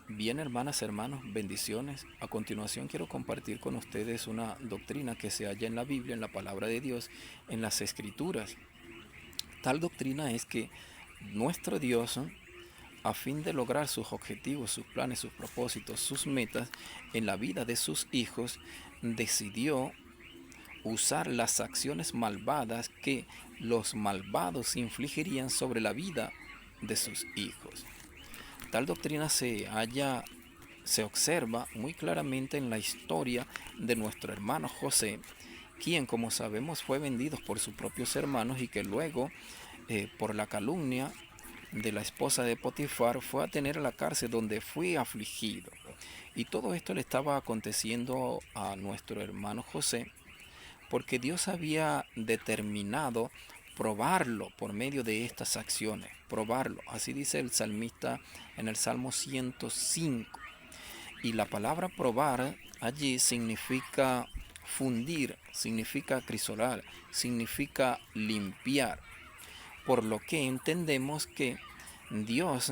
Bien, hermanas, hermanos, bendiciones. A continuación quiero compartir con ustedes una doctrina que se halla en la Biblia, en la palabra de Dios, en las Escrituras. Tal doctrina es que nuestro Dios, a fin de lograr sus objetivos, sus planes, sus propósitos, sus metas en la vida de sus hijos, decidió usar las acciones malvadas que los malvados infligirían sobre la vida de sus hijos. Tal doctrina se observa muy claramente en la historia de nuestro hermano José, quien, como sabemos, fue vendido por sus propios hermanos y que luego, por la calumnia de la esposa de Potifar, fue a tener a la cárcel donde fue afligido. Y todo esto le estaba aconteciendo a nuestro hermano José porque Dios había determinado probarlo por medio de estas acciones, probarlo. Así dice el salmista en el Salmo 105. Y la palabra probar allí significa fundir, significa crisolar, significa limpiar. Por lo que entendemos que Dios,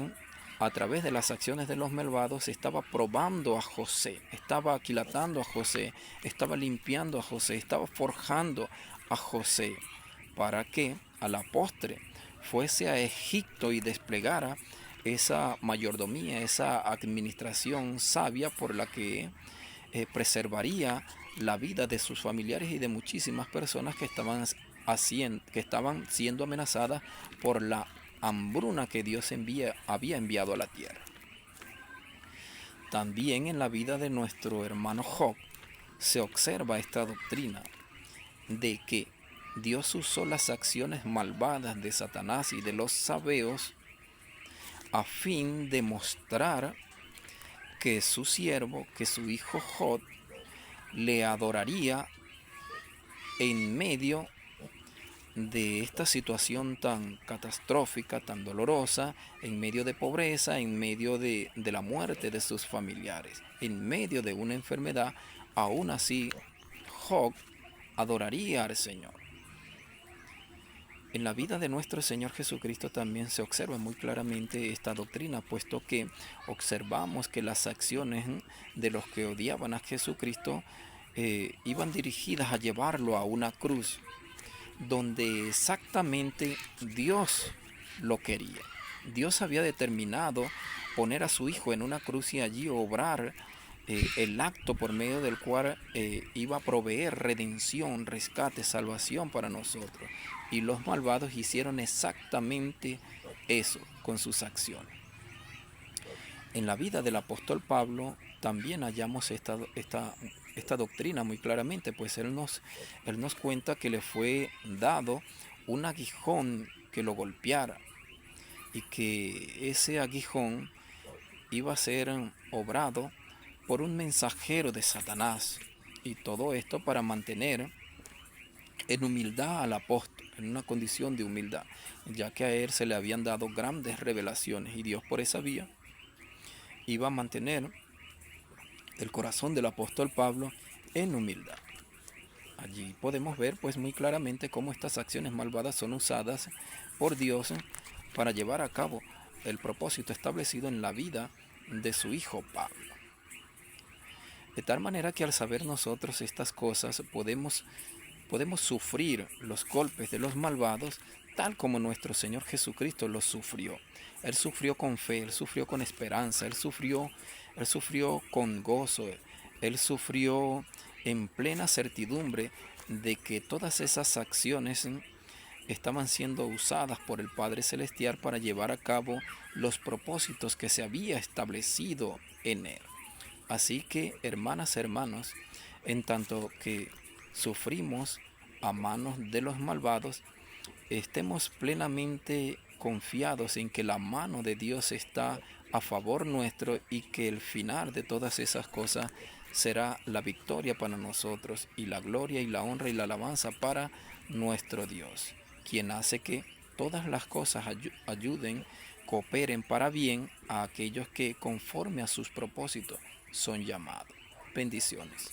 a través de las acciones de los malvados, estaba probando a José, estaba aquilatando a José, estaba limpiando a José, estaba forjando a José, para que a la postre fuese a Egipto y desplegara esa mayordomía, esa administración sabia por la que preservaría la vida de sus familiares y de muchísimas personas que estaban siendo amenazadas por la hambruna que Dios había enviado a la tierra. También en la vida de nuestro hermano Job se observa esta doctrina de que Dios usó las acciones malvadas de Satanás y de los sabeos a fin de mostrar que su siervo, que su hijo Job, le adoraría en medio de esta situación tan catastrófica, tan dolorosa, en medio de pobreza, en medio de la muerte de sus familiares, en medio de una enfermedad. Aún así, Job adoraría al Señor. En la vida de nuestro Señor Jesucristo también se observa muy claramente esta doctrina, puesto que observamos que las acciones de los que odiaban a Jesucristo iban dirigidas a llevarlo a una cruz donde exactamente Dios lo quería. Dios había determinado poner a su Hijo en una cruz y allí obrar el acto por medio del cual iba a proveer redención, rescate, salvación para nosotros. Y los malvados hicieron exactamente eso con sus acciones. En la vida del apóstol Pablo también hallamos esta doctrina muy claramente, pues él nos cuenta que le fue dado un aguijón que lo golpeara y que ese aguijón iba a ser obrado por un mensajero de Satanás. Y todo esto para mantener en humildad al apóstol, en una condición de humildad, ya que a él se le habían dado grandes revelaciones y Dios por esa vía iba a mantener el corazón del apóstol Pablo en humildad. Allí podemos ver pues muy claramente cómo estas acciones malvadas son usadas por Dios para llevar a cabo el propósito establecido en la vida de su hijo Pablo. De tal manera que al saber nosotros estas cosas podemos sufrir los golpes de los malvados tal como nuestro Señor Jesucristo los sufrió. Él sufrió con fe, él sufrió con esperanza, él sufrió con gozo, él sufrió en plena certidumbre de que todas esas acciones estaban siendo usadas por el Padre Celestial para llevar a cabo los propósitos que se había establecido en él. Así que, hermanas, hermanos, en tanto que sufrimos a manos de los malvados, estemos plenamente confiados en que la mano de Dios está a favor nuestro y que el final de todas esas cosas será la victoria para nosotros y la gloria y la honra y la alabanza para nuestro Dios, quien hace que todas las cosas ayuden, cooperen para bien a aquellos que conforme a sus propósitos son llamados. Bendiciones.